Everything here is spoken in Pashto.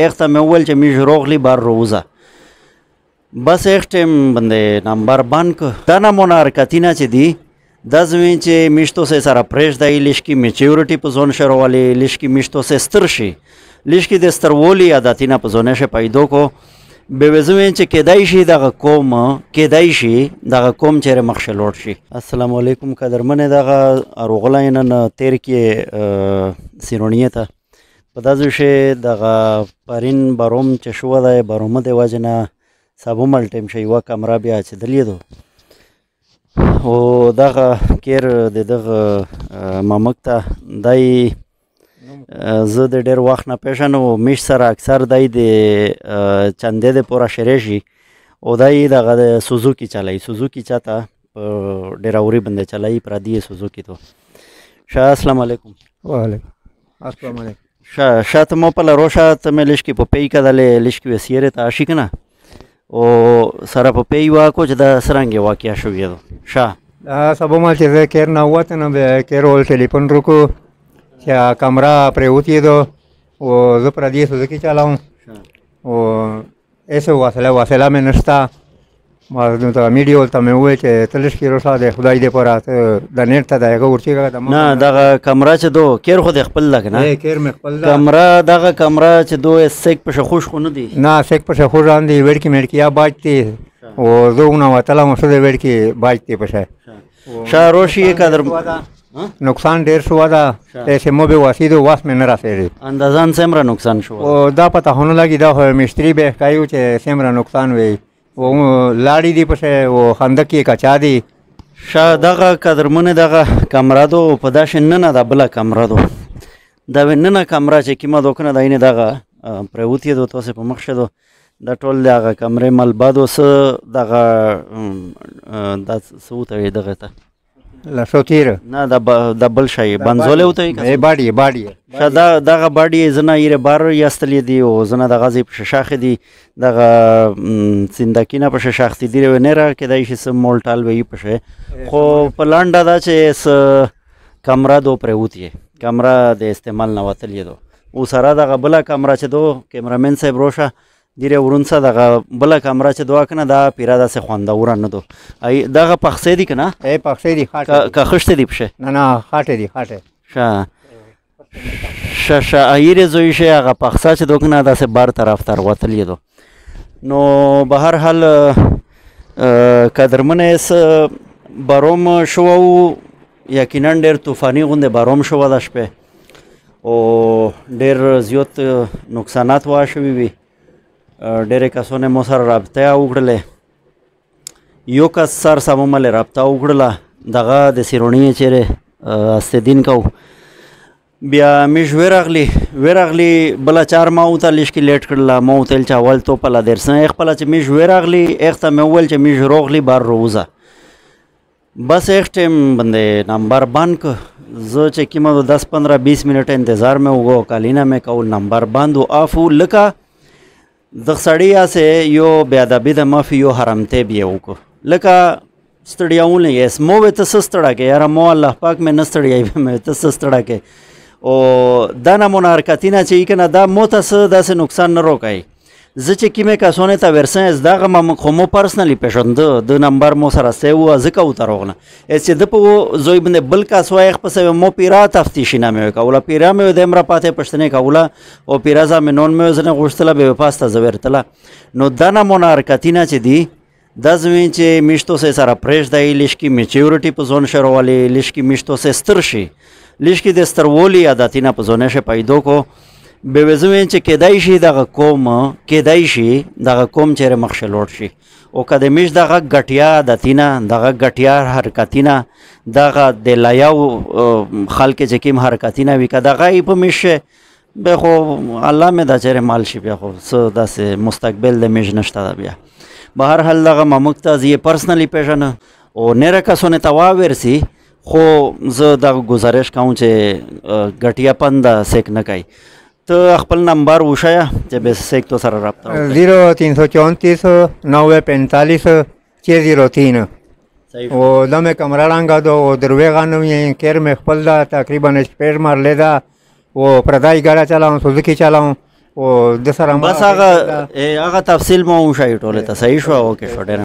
اخته مې وویل چې میږ روغلی بار رووځه بس ایک ټیم باندې نمبر بند که دا نمونه حرکتونه چې دي دا زمین چې میشتو سه سره پرېږدی لیشکي میچیورټي په ځون شروالي لیشکي میشتو سه ستر شي لیشکي د سترولي عادتونه په ځونه شه پیدا کو به زمین چې کېدای شي دغه قوم کېدای شي دغه قوم چیرې مخ لوړ شي. السلام علیکم قدرمنې دغه اروغلی نن تیر کې سیرونیه ته په داسې شی دغه پرین بروم چې شوه دی برومه د وجې نه سابو ملټیم شي یوه کمره بیا چې دلیدو او دغه کیر د دغه مامک ته دی زه د ډېر وخت نه پیژنم میش سره اکثر دی د چندې د پوره شری شي او دی دغه د سوزوکي چلوي سوزوکي چاته په ډېراوري باندې چلوي پردي سوزوکي تو شاه السلام علیکم. وعلیکم السلام علیکم. شاه ته مو په لروشه ته مې لیشکي په پی کدلې لیشکي وسیرې ته اشي کنه او سره په پی واکو چې د سرنګ واقعیا شوې ده شاه سبا ما چې زه کیر نه ووتم بیا کیر ول ټلیفون وکړو چې کمره پرېوتې ده او زه پردي سوزوکي چلاوم او ایسه وسله مې نشته ما ته میډیا ولته مې وویل چې ته لیشکي روشه د خدای دپاره ته د نیټ ته د هغه ورچېږه نه دغه کمره چې دو کیر خو د خپل ده که نه کیر مې خپل ده کمره دغه کمره چې دو سیک په شخوش خو نه دي نه سیک په شخوش باندې وړکې مړکیا باج دی او زه ونه وتلم ښه د وړکې باج دی په شی شاه روشي قدر نقصان ډېر شو ده پیسې مو به واسیدو واس مې نه راسېږي اندازان څومره نقصان شو او دا پته خو نه لګي دا خو مشتري به ښکایو چې څومره نقصان وي او لاړې دي پسې او خندق یې کچا دي شاه دغه قدرمنې دغه کمره دو په داسې ننه ده بله کمره دو دا ننه کمره چې کومه دو کنه دا یې دغه پرېوتې دو تاسې په مخ شه دو دا ټول دغه کمرې ملبه دو څه دغه دا څه وتوي دغه ته لسو تیر نه د بل شی بنزولی وتوي باډي دغه باډي زنه یې بار یستلې دي او زنه دغه ځای په شاخې دي دغه سندکینه په شاخې دي نه را کېدای شي څه مولټال وي په شی خو په لانډه دا چې څه کمره دو پرېوتې کمره د استعمال نه وتلې دو او سره دغه بله کمره چې دو کیمرامین صاحب روشه دیره ورونڅه دغه بله کمره چې دوه کنه دا پیره داسې خوندوره نه دو دغه پخڅې دي که نه پخڅې دي که خښتې دي پښې نه خاټې دي خاټې شه ایرې زوی شي هغه پخڅه چې دو کنه داسې بار طرف ته وتلې دو نو به هر حال قدرمنې بروم شوه یقینا ډېر طوفاني غوندې بروم شوه ده شپې او ډېر زیات نقصانات وشوي وي ډېرې کسونه مو سره رابطه وکړلې یو کس سر سموملې رابطه وکړله دغه د سیرونیې چیرې استدین کو بیا میش ورغلی بله چار ما وته لیشکي لیټ کړله ما وته ویل چې اول تو پله درسنه خپله چې میش ورغلی اخته مې وویل چې میش روغلی بار رووځه بس ایک ټیم باندې نمبر بند که زه چې کومه 10-15-20 منټه انتظار مې وکړو کالینه مې کول نمبر بند و آف و لکه د سړی یاسې یو بیادبي د مافي یو حرمتیب یې وکړو لکه ستړیاونه یې مو به ته څه ستړی کې یاره مو الله پاک مې نه ستړیوي مې ته څه ستړی کې او دا نمونه حرکتونه چې یې که نه دا مو ته څه داسې نقصان نه روکوي زه چې کومې کسانو ته ورسم دغه خو مو پرسنلی پېژنده د نمبر مو سره سیو وه ځکه وتروغله چې ده په زوی باندې بل کس وایي پسې مو پیرا تفتیشینه مې وکوله پیرا مې د امره پاتې پښتنې کوله او پیرا زه مې نون مې ځنې غوښتله بې پاسته زه ورتله نو دا نمونه حرکتونه چې دي دا زمین چې میشتو سره پرېږدی لیشکي میچیورټي په ځون شروالي لیشکي میشتو ستر شي لیشکي د سترولي عادتونه په ځونه شه پیدا کو به زمین چې کېدای شي دغه قوم کېدای شي دغه قوم چیرې مخ لوړ شي او که د میش دغه ګټیا عادتونه دغه ګټیا حرکتونه دغه د لایاو خلک چې کوم حرکتونه وي که دغه یې په میش بیا خو الله مې دا چیرې مال شي بیا خو څه داسې مستقبل د میش نشته ده بیا به هر حال دغه ماموک ته زه یې پرسنلی پېژنه او نېره کسونه ته واورسي خو زه دغه گزارش کوم چې ګټیا پند سیک نه کوي ته خپل نمبر وښیه چې به سیک تو سره رابطه وکړي 0334 945 603 او دا مې کمره رنګه ده او درویغه نوم یې کیر مې خپل ده تقریبا شپېږ مرلې ده او پردای ګاډه چلاوم سوزوکي چلاوم او د سره بس هغه تفصیل مو وشایي ټوله ته صحیح شو اوکې شو ډېر